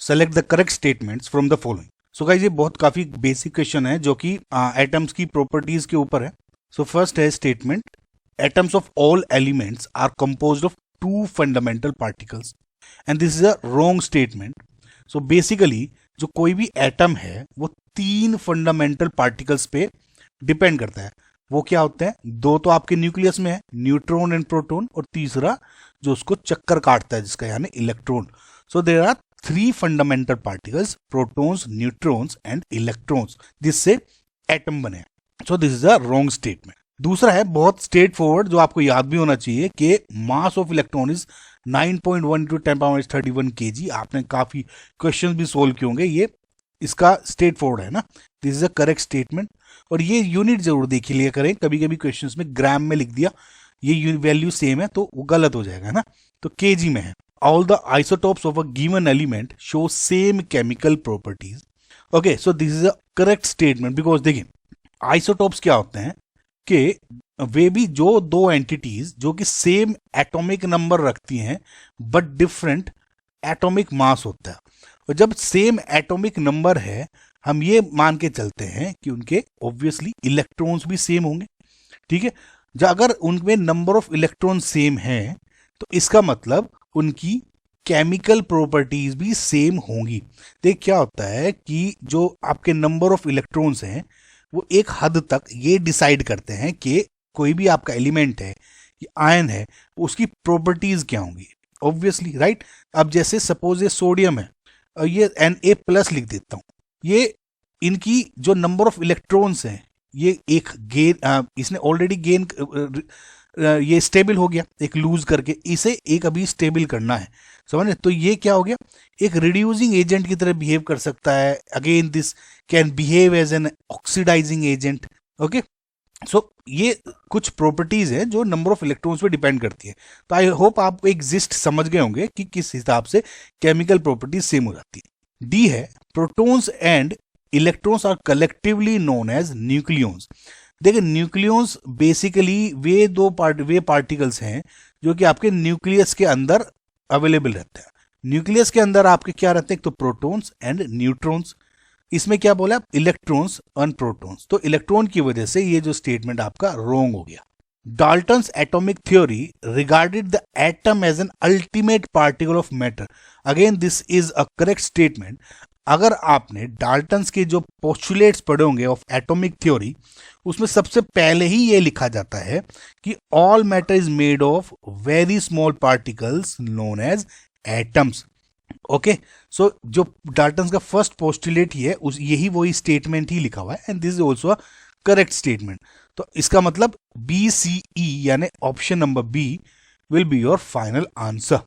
Select the correct statements from the following. So guys ये बहुत काफी बेसिक क्वेश्चन है जो कि एटम्स की प्रॉपर्टीज के ऊपर है। सो फर्स्ट है statement, atoms of all elements are composed of 2 fundamental particles and this is a wrong statement. So basically जो कोई भी एटम है वो 3 फंडामेंटल पार्टिकल्स पे डिपेंड करता है। वो क्या होते हैं? 2 तो आपके न्यूक्लियस में है, न्यूट्रॉन एंड प्रोटॉन, और तीसरा जो उसको चक्कर काटता है जिसका यानी electron. So there are 3 fundamental particles, protons, neutrons and electrons, जिससे एटम बने। So this is a wrong statement. दूसरा है बहुत स्ट्रेट फॉरवर्ड जो आपको याद भी होना चाहिए कि mass of electron is 9.1 × 10⁻31 kg। आपने काफी क्वेश्चंस भी सोल्व किए होंगे, ये इसका स्ट्रेट फॉरवर्ड है ना। This is a correct statement. और ये यूनिट जरूर देख लिया करें, कभी कभी क्वेश्चंस में ग्राम में लिख दिया, ये वैल्यू सेम है तो वो गलत हो जाएगा ना, तो केजी में है। All the isotopes of a given element show same chemical properties. Okay, so this is a correct statement because देखिए आइसोटोप्स क्या होते हैं कि वे भी जो 2 एंटिटीज जो कि सेम एटॉमिक नंबर रखती हैं बट डिफरेंट एटॉमिक मास होता है। और जब सेम एटॉमिक नंबर है हम ये मान के चलते हैं कि उनके ऑब्वियसली इलेक्ट्रॉन्स भी सेम होंगे, ठीक है। जब अगर उनमें नंबर ऑफ इलेक्ट्रॉन सेम है तो इसका मतलब उनकी केमिकल प्रॉपर्टीज भी सेम होंगी। देख क्या होता है कि जो आपके नंबर ऑफ इलेक्ट्रॉन्स हैं वो एक हद तक ये डिसाइड करते हैं कि कोई भी आपका एलिमेंट है, ये आयन है, उसकी प्रॉपर्टीज क्या होंगी ऑब्वियसली, राइट। अब जैसे सपोज ये सोडियम है और ये Na+ लिख देता हूं, ये इनकी जो नंबर ऑफ इलेक्ट्रॉन्स हैं ये एक गेन, इसने ऑलरेडी गेन, ये स्टेबल हो गया एक लूज करके, इसे एक अभी स्टेबल करना है, समझ। तो ये क्या हो गया, एक रिड्यूसिंग एजेंट की तरह बिहेव कर सकता है। Again this can behave as an oxidising agent. Okay, so ये कुछ प्रॉपर्टीज है जो नंबर ऑफ इलेक्ट्रॉन्स पे डिपेंड करती है। तो आई होप आप एग्जिस्ट समझ गए होंगे कि किस हिसाब से केमिकल प्रॉपर्टीज सेम हो जाती है। डी है, protons and electrons are collectively known as nucleons. देखिए न्यूक्लियॉन्स बेसिकली वे पार्टिकल्स हैं जो कि आपके न्यूक्लियस के अंदर अवेलेबल रहते हैं। न्यूक्लियस के अंदर आपके क्या रहते हैं? एक तो प्रोटॉन्स एंड न्यूट्रॉन्स। इसमें क्या बोला? Electrons and protons. तो इलेक्ट्रॉन की वजह से ये जो स्टेटमेंट आपका रॉन्ग हो गया। Dalton's atomic theory regarded the atom as an ultimate particle of matter. Again this is a correct statement. अगर आपने डाल्टन्स के जो पोस्टुलेट्स पढ़े होंगे ऑफ एटॉमिक थ्योरी, उसमें सबसे पहले ही ये लिखा जाता है कि all matter is made of very small particles known as atoms. Okay, so जो डाल्टन्स का फर्स्ट पोस्टुलेट ही है यही वही स्टेटमेंट ही लिखा हुआ है and this is also a correct statement. तो इसका मतलब BCE यानी option number B will be your final answer.